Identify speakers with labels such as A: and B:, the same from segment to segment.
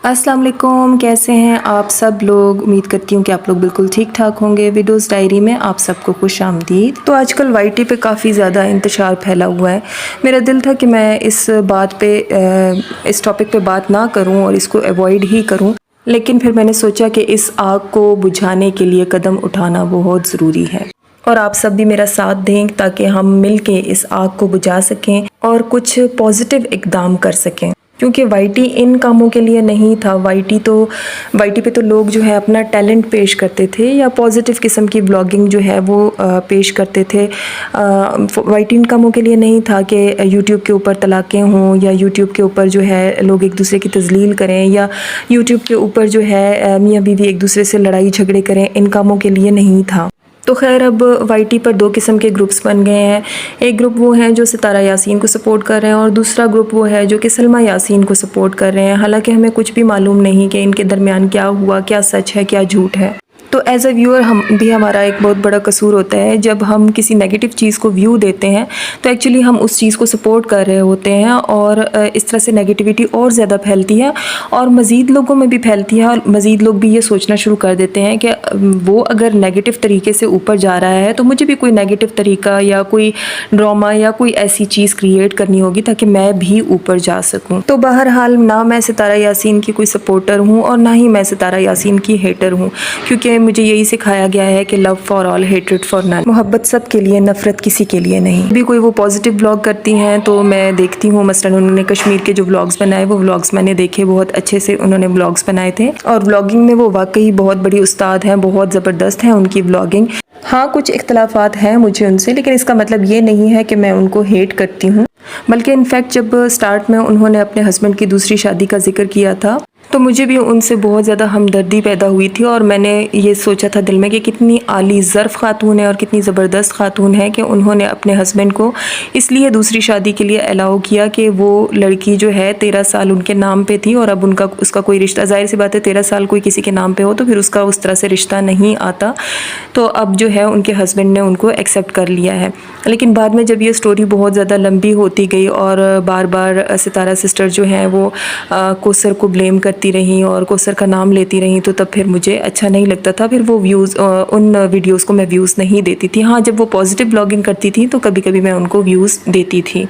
A: अस्सलाम वालेकुम, कैसे हैं आप सब लोग। उम्मीद करती हूँ कि आप लोग बिल्कुल ठीक ठाक होंगे। विडोज़ डायरी में आप सबको खुश आमदीद। तो आजकल वाईटी पे काफ़ी ज़्यादा इंतशार फैला हुआ है। मेरा दिल था कि मैं इस टॉपिक पे बात ना करूँ और इसको अवॉइड ही करूँ, लेकिन फिर मैंने सोचा कि इस आग को बुझाने के लिए कदम उठाना बहुत ज़रूरी है और आप सब भी मेरा साथ दें ताकि हम मिल के इस आग को बुझा सकें और कुछ पॉजिटिव इक़दाम कर सकें। क्योंकि वाईटी इन कामों के लिए नहीं था। वाईटी पे तो लोग जो है अपना टैलेंट पेश करते थे या पॉजिटिव किस्म की ब्लॉगिंग जो है वो पेश करते थे। वाईटी इन कामों के लिए नहीं था कि यूट्यूब के ऊपर तलाक़ें हों या यूट्यूब के ऊपर जो है लोग एक दूसरे की तज़लील करें या यूट्यूब के ऊपर जो है मियाँ बीवी एक दूसरे से लड़ाई झगड़े करें। इन कामों के लिए नहीं था। तो खैर अब वाईटी पर दो किस्म के ग्रुप्स बन गए हैं। एक ग्रुप वो हैं जो सितारा यासीन को सपोर्ट कर रहे हैं और दूसरा ग्रुप वो है जो कि सलमा यासीन को सपोर्ट कर रहे हैं। हालांकि हमें कुछ भी मालूम नहीं कि इनके दरमियान क्या हुआ, क्या सच है क्या झूठ है। तो एज़ अ व्यूअर हमारा एक बहुत बड़ा कसूर होता है। जब हम किसी नेगेटिव चीज़ को व्यू देते हैं तो एक्चुअली हम उस चीज़ को सपोर्ट कर रहे होते हैं और इस तरह से नेगेटिविटी और ज़्यादा फैलती है और मज़ीद लोगों में भी फैलती है और मज़ीद लोग भी ये सोचना शुरू कर देते हैं कि वो अगर नेगेटिव तरीके से ऊपर जा रहा है तो मुझे भी कोई नेगेटिव तरीका या कोई ड्रामा या कोई ऐसी चीज़ क्रिएट करनी होगी ताकि मैं भी ऊपर जा सकूँ। तो बहरहाल ना मैं सितारा यासीन की कोई सपोर्टर हूँ और ना ही मैं सितारा यासीन की हेटर हूँ, क्योंकि मुझे यही सिखाया गया है कि love for all, hatred for none. मोहब्बत सब के लिए, नफरत किसी के लिए नहीं। भी कोई वो पॉजिटिव ब्लॉग करती हैं तो मैं देखती हूँ। मसलन उन्होंने कश्मीर के जो व्लॉग्स बनाए वो व्लॉग्स मैंने देखे, बहुत अच्छे से उन्होंने व्लॉग्स बनाए थे और व्लॉगिंग में वो वाकई बहुत बड़ी उस्ताद हैं, बहुत ज़बरदस्त है उनकी व्लॉगिंग। हाँ, कुछ इख्तलाफात हैं मुझे उनसे, लेकिन इसका मतलब ये नहीं है कि मैं उनको हेट करती हूँ। बल्कि इनफैक्ट जब स्टार्ट में उन्होंने अपने हस्बैंड की दूसरी शादी का जिक्र किया था तो मुझे भी उनसे बहुत ज़्यादा हमदर्दी पैदा हुई थी और मैंने ये सोचा था दिल में कि कितनी आली ज़र्फ़ खातून है और कितनी ज़बरदस्त खातून है कि उन्होंने अपने हस्बैंड को इसलिए दूसरी शादी के लिए अलाउ किया कि वो लड़की जो है 13 साल उनके नाम पे थी और अब उसका कोई रिश्ता, ज़ाहिर सी बात है 13 साल कोई किसी के नाम पे हो तो फिर उसका उस तरह से रिश्ता नहीं आता। तो अब जो है उनके हस्बैंड ने उनको एक्सेप्ट कर लिया है। लेकिन बाद में जब ये स्टोरी बहुत ज़्यादा लंबी होती गई और बार बार सितारा सिस्टर जो हैं वो कोसर को ब्लेम करती रही और कोसर का नाम लेती रही, तो तब फिर मुझे अच्छा नहीं लगता था। फिर वो उन वीडियोस को मैं व्यूज़ नहीं देती थी। हाँ, जब वो पॉजिटिव ब्लॉगिंग करती थी तो कभी कभी मैं उनको व्यूज़ देती थी।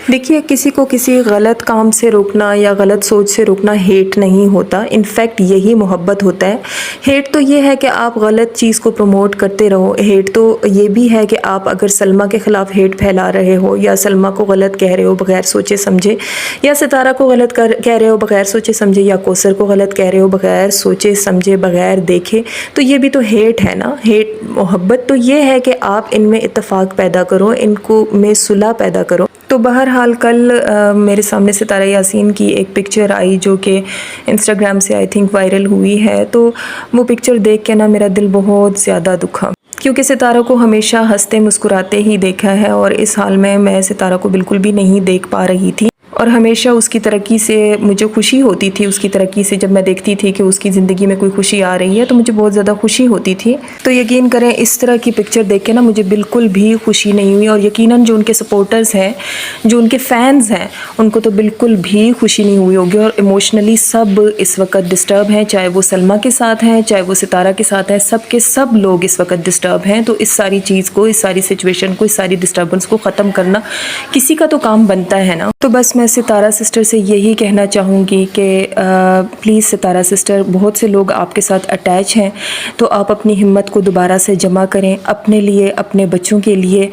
A: देखिए, किसी को किसी गलत काम से रोकना या गलत सोच से रोकना हेट नहीं होता, इनफैक्ट यही मोहब्बत होता है। हेट तो ये है कि आप गलत चीज़ को प्रमोट करते रहो। हेट तो ये भी है कि आप अगर सलमा के ख़िलाफ़ हेट फैला रहे हो या सलमा को गलत कह रहे हो बग़ैर सोचे समझे, या सितारा को गलत कह रहे हो बग़ैर सोचे समझे, या कोसर को गलत कह रहे हो बग़ैर सोचे समझे, बग़ैर देखे, तो ये भी तो हेट है ना। हेट मोहब्बत तो ये है कि आप इनमें इत्तेफाक पैदा करो, इनको में सुलह पैदा करो। तो बहरहाल कल मेरे सामने सितारा यासीन की एक पिक्चर आई जो कि इंस्टाग्राम से आई थिंक वायरल हुई है। तो वो पिक्चर देख के ना मेरा दिल बहुत ज़्यादा दुखा, क्योंकि सितारा को हमेशा हंसते मुस्कुराते ही देखा है और इस हाल में मैं सितारा को बिल्कुल भी नहीं देख पा रही थी और हमेशा उसकी तरक्की से मुझे खुशी होती थी। उसकी तरक्की से जब मैं देखती थी कि उसकी ज़िंदगी में कोई खुशी आ रही है तो मुझे बहुत ज़्यादा खुशी होती थी। तो यकीन करें इस तरह की पिक्चर देख के ना मुझे बिल्कुल भी खुशी नहीं हुई और यकीनन जो उनके सपोर्टर्स हैं, जो उनके फ़ैन्स हैं, उनको तो बिल्कुल भी खुशी नहीं हुई होगी और इमोशनली सब इस वक्त डिस्टर्ब हैं। चाहे वो सलमा के साथ हैं, चाहे वो सितारा के साथ हैं, सब के सब लोग इस वक्त डिस्टर्ब हैं। तो इस सारी चीज़ को, इस सारी सिचुएशन को, इस सारी डिस्टर्बेंस को ख़त्म करना किसी का तो काम बनता है ना। तो बस मैं सितारा सिस्टर से यही कहना चाहूँगी कि प्लीज़ सितारा सिस्टर, बहुत से लोग आपके साथ अटैच हैं, तो आप अपनी हिम्मत को दोबारा से जमा करें अपने लिए, अपने बच्चों के लिए,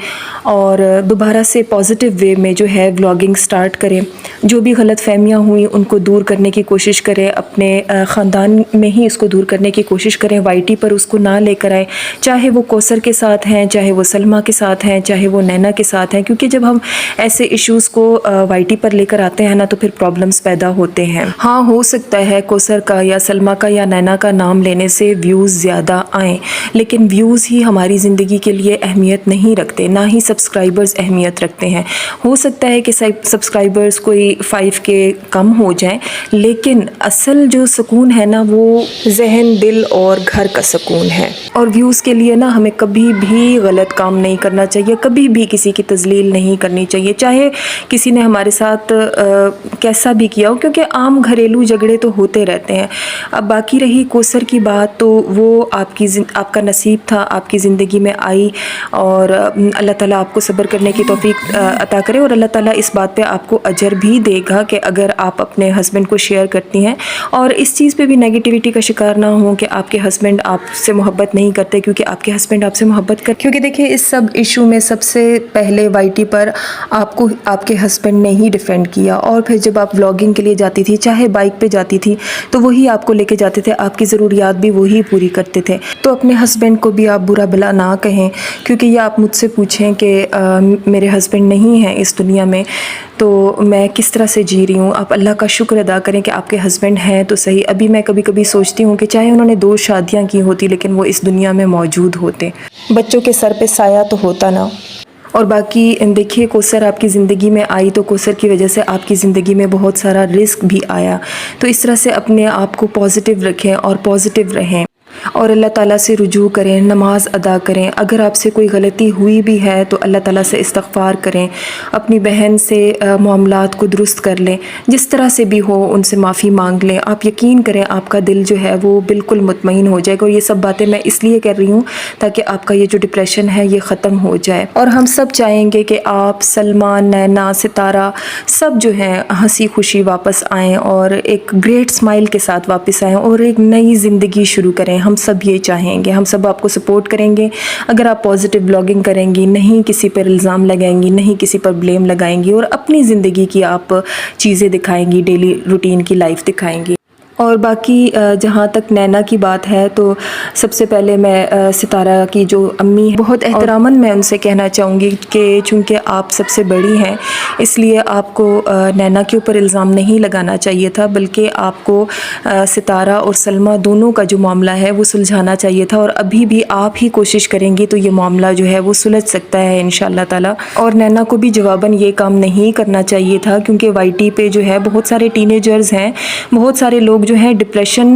A: और दोबारा से पॉजिटिव वे में जो है व्लॉगिंग स्टार्ट करें। जो भी गलत फहमियाँ हुई उनको दूर करने की कोशिश करें, अपने ख़ानदान में ही इसको दूर करने की कोशिश करें। वाईटी पर उसको ना लेकर आए, चाहे वो कोसर के साथ हैं, चाहे वो सलमा के साथ हैं, चाहे वो नैना के साथ हैं, क्योंकि जब हम ऐसे इश्यूज़ को वाईटी पर लेकर आते हैं ना तो फिर प्रॉब्लम्स पैदा होते हैं। हाँ, हो सकता है कोसर का या सलमा का या नैना का नाम लेने से व्यूज़ ज़्यादा आएँ, लेकिन व्यूज़ ही हमारी ज़िंदगी के लिए अहमियत नहीं रखते, ना ही सब्सक्राइबर्स अहमियत रखते हैं। हो सकता है कि सब्सक्राइबर्स कोई 5 के कम हो जाएं, लेकिन असल जो सुकून है ना वो जहन, दिल और घर का सुकून है। और व्यूज़ के लिए ना हमें कभी भी गलत काम नहीं करना चाहिए, कभी भी किसी की तज़लील नहीं करनी चाहिए। चाहे किसी ने हमारे साथ ساتھ کیسا بھی کیا ہو، کیونکہ عام گھریلو جھگڑے تو ہوتے رہتے ہیں۔ اب باقی رہی کوثر کی بات، تو وہ آپ کا نصیب تھا، آپ کی زندگی میں آئی، اور اللہ تعالیٰ آپ کو صبر کرنے کی توفیق عطا کرے، اور اللہ تعالیٰ اس بات پہ آپ کو اجر بھی دے گا کہ اگر آپ اپنے ہسبینڈ کو شیئر کرتی ہیں، اور اس چیز پہ بھی نیگیٹیوٹی کا شکار نہ ہوں کہ آپ کے ہسبینڈ آپ سے محبت نہیں کرتے، کیونکہ آپ کے ہسبینڈ آپ سے محبت کرتے۔ کیونکہ دیکھیں اس سب ایشو میں سب سے پہلے وائی ٹی پر آپ کو آپ کے ہسبینڈ نے ہی ڈیفینڈ کیا، اور پھر جب آپ ولاگنگ کے لیے جاتی تھی، چاہے بائک پہ جاتی تھی، تو وہی آپ کو لے کے جاتے تھے، آپ کی ضروریات بھی وہی پوری کرتے تھے۔ تو اپنے ہسبینڈ کو بھی آپ برا بھلا نہ کہیں، کیونکہ یہ آپ مجھ سے پوچھیں کہ میرے ہسبینڈ نہیں ہیں اس دنیا میں تو میں کس طرح سے جی رہی ہوں، آپ اللہ کا شکر ادا کریں کہ آپ کے ہسبینڈ ہیں تو صحیح۔ ابھی میں کبھی کبھی سوچتی ہوں کہ چاہے انہوں نے 2 شادیاں کی ہوتی، لیکن وہ اس دنیا میں موجود ہوتے، بچوں کے سر پہ سایہ تو ہوتا نا۔ اور باقی دیکھیے کوثر آپ کی زندگی میں آئی، تو کوثر کی وجہ سے آپ کی زندگی میں بہت سارا رزق بھی آیا، تو اس طرح سے اپنے آپ کو پازیٹیو رکھیں اور پازیٹیو رہیں، اور اللہ تعالیٰ سے رجوع کریں، نماز ادا کریں۔ اگر آپ سے کوئی غلطی ہوئی بھی ہے تو اللہ تعالیٰ سے استغفار کریں، اپنی بہن سے معاملات کو درست کر لیں، جس طرح سے بھی ہو ان سے معافی مانگ لیں۔ آپ یقین کریں آپ کا دل جو ہے وہ بالکل مطمئن ہو جائے گا، اور یہ سب باتیں میں اس لیے کر رہی ہوں تاکہ آپ کا یہ جو ڈپریشن ہے یہ ختم ہو جائے، اور ہم سب چاہیں گے کہ آپ، سلمان، نینا، ستارہ سب جو ہیں ہنسی خوشی واپس آئیں، اور ایک گریٹ اسمائل کے ساتھ واپس آئیں، اور ایک نئی زندگی شروع کریں۔ ہم سب یہ چاہیں گے، ہم سب آپ کو سپورٹ کریں گے اگر آپ پازیٹیو بلاگنگ کریں گی، نہیں کسی پر الزام لگائیں گی، نہیں کسی پر بلیم لگائیں گی، اور اپنی زندگی کی آپ چیزیں دکھائیں گی، ڈیلی روٹین کی لائف دکھائیں گی۔ اور باقی جہاں تک نینا کی بات ہے، تو سب سے پہلے میں ستارہ کی جو امی ہیں بہت احتراماً میں ان سے کہنا چاہوں گی کہ چونکہ آپ سب سے بڑی ہیں، اس لیے آپ کو نینا کے اوپر الزام نہیں لگانا چاہیے تھا، بلکہ آپ کو ستارہ اور سلمہ دونوں کا جو معاملہ ہے وہ سلجھانا چاہیے تھا، اور ابھی بھی آپ ہی کوشش کریں گی تو یہ معاملہ جو ہے وہ سلجھ سکتا ہے انشاءاللہ تعالیٰ۔ اور نینا کو بھی جواباً یہ کام نہیں کرنا چاہیے تھا، کیونکہ وائی ٹی پہ جو ہے بہت سارے ٹین ایجرز ہیں، بہت سارے لوگ جو ہیں ڈپریشن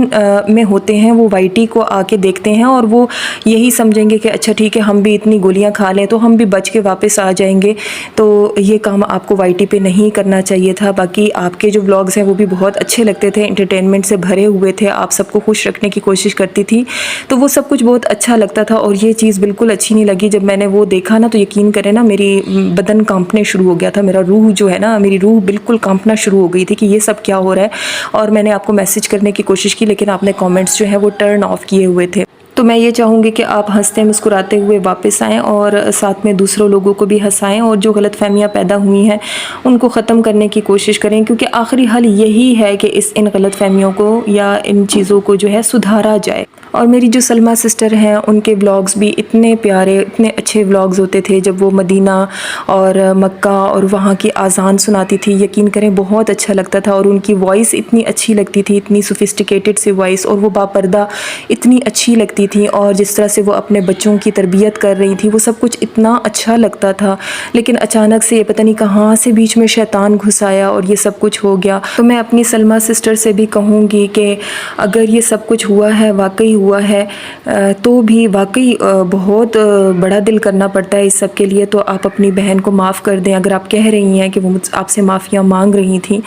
A: میں ہوتے ہیں، وہ وائی ٹی کو آ کے دیکھتے ہیں، اور وہ یہی سمجھیں گے کہ اچھا ٹھیک ہے ہم بھی اتنی گولیاں کھا لیں تو ہم بھی بچ کے واپس آ جائیں گے، تو یہ کام آپ کو وائی ٹی پہ نہیں کرنا چاہیے تھا۔ باقی آپ کے جو ولاگز ہیں وہ بھی بہت اچھے لگتے تھے، انٹرٹینمنٹ سے بھرے ہوئے تھے، آپ سب کو خوش رکھنے کی کوشش کرتی تھی، تو وہ سب کچھ بہت اچھا لگتا تھا، اور یہ چیز بالکل اچھی نہیں لگی۔ جب میں نے وہ دیکھا نا تو یقین کریں نا میری بدن کانپنے شروع ہو گیا تھا، میرا روح جو ہے نا، میری روح بالکل کانپنا شروع ہو گئی تھی کہ یہ سب کیا ہو رہا ہے، اور میں نے آپ کو میسج کرنے کی کوشش کی لیکن آپ نے کامنٹس جو ہیں وہ ٹرن آف کیے ہوئے تھے۔ تو میں یہ چاہوں گی کہ آپ ہنستے مسکراتے ہوئے واپس آئیں، اور ساتھ میں دوسروں لوگوں کو بھی ہنسائیں، اور جو غلط فہمیاں پیدا ہوئی ہیں ان کو ختم کرنے کی کوشش کریں، کیونکہ آخری حل یہی ہے کہ ان غلط فہمیوں کو یا ان چیزوں کو جو ہے سدھارا جائے۔ اور میری جو سلمہ سسٹر ہیں ان کے ولاگز بھی اتنے پیارے، اتنے اچھے ولاگز ہوتے تھے، جب وہ مدینہ اور مکہ اور وہاں کی آذان سناتی تھی، یقین کریں بہت اچھا لگتا تھا، اور ان کی وائس اتنی اچھی لگتی تھی، اتنی سوفسٹیکیٹڈ سی وائس، اور وہ باپردہ اتنی اچھی لگتی تھی، اور جس طرح سے وہ اپنے بچوں کی تربیت کر رہی تھی وہ سب کچھ اتنا اچھا لگتا تھا، لیکن اچانک سے یہ پتہ نہیں کہاں سے بیچ میں شیطان گھس آیا اور یہ سب کچھ ہو گیا۔ تو میں اپنی سلمہ سسٹر سے بھی کہوں گی کہ اگر یہ سب کچھ ہوا ہے، واقعی ہوا ہے، تو بھی واقعی بہت بڑا دل کرنا پڑتا ہے اس سب کے لیے، تو آپ اپنی بہن کو معاف کر دیں۔ اگر آپ کہہ رہی ہیں کہ وہ آپ سے معافیاں مانگ رہی تھیں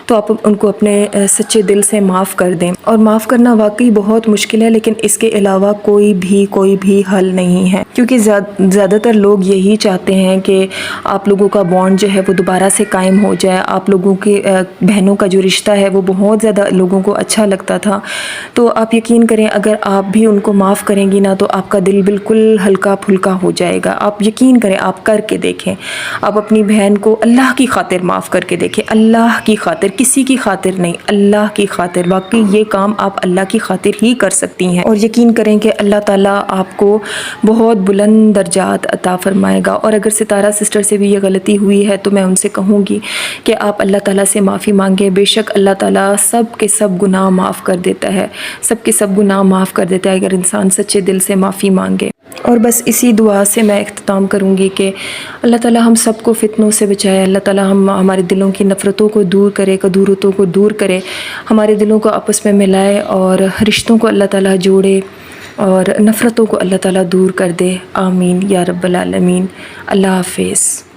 A: تو آپ ان کو اپنے سچے دل سے معاف کر دیں، اور معاف کرنا واقعی بہت مشکل ہے، لیکن اس کے علاوہ کوئی بھی حل نہیں ہے، کیونکہ زیادہ تر لوگ یہی چاہتے ہیں کہ آپ لوگوں کا بانڈ جو ہے وہ دوبارہ سے قائم ہو جائے، آپ لوگوں کے بہنوں کا جو رشتہ ہے وہ بہت زیادہ لوگوں کو اچھا لگتا تھا، تو آپ یقین کریں اگر آپ بھی ان کو معاف کریں گی نا تو آپ کا دل بالکل ہلکا پھلکا ہو جائے گا۔ آپ یقین کریں، آپ کر کے دیکھیں، آپ اپنی بہن کو اللہ کی خاطر معاف کر کے دیکھیں، اللہ کی خاطر، کسی کی خاطر نہیں، اللہ کی خاطر، واقعی یہ کام آپ اللہ کی خاطر ہی کر سکتی ہیں، اور یقین کریں کہ اللہ تعالیٰ آپ کو بہت بلند درجات عطا فرمائے گا۔ اور اگر ستارہ سسٹر سے بھی یہ غلطی ہوئی ہے تو میں ان سے کہوں گی کہ آپ اللہ تعالیٰ سے معافی مانگیں، بے شک اللہ تعالیٰ سب کے سب گناہ معاف کر دیتا ہے، سب کے سب گناہ معاف کر دیتا ہے اگر انسان سچے دل سے معافی مانگے۔ اور بس اسی دعا سے میں اختتام کروں گی کہ اللہ تعالیٰ ہم سب کو فتنوں سے بچائے، اللہ تعالیٰ ہمارے دلوں کی نفرتوں کو دور کرے، کدورتوں کو دور کرے، ہمارے دلوں کو آپس میں ملائے، اور رشتوں کو اللہ تعالیٰ جوڑے، اور نفرتوں کو اللہ تعالیٰ دور کر دے، آمین یا رب العالمین۔ اللہ حافظ۔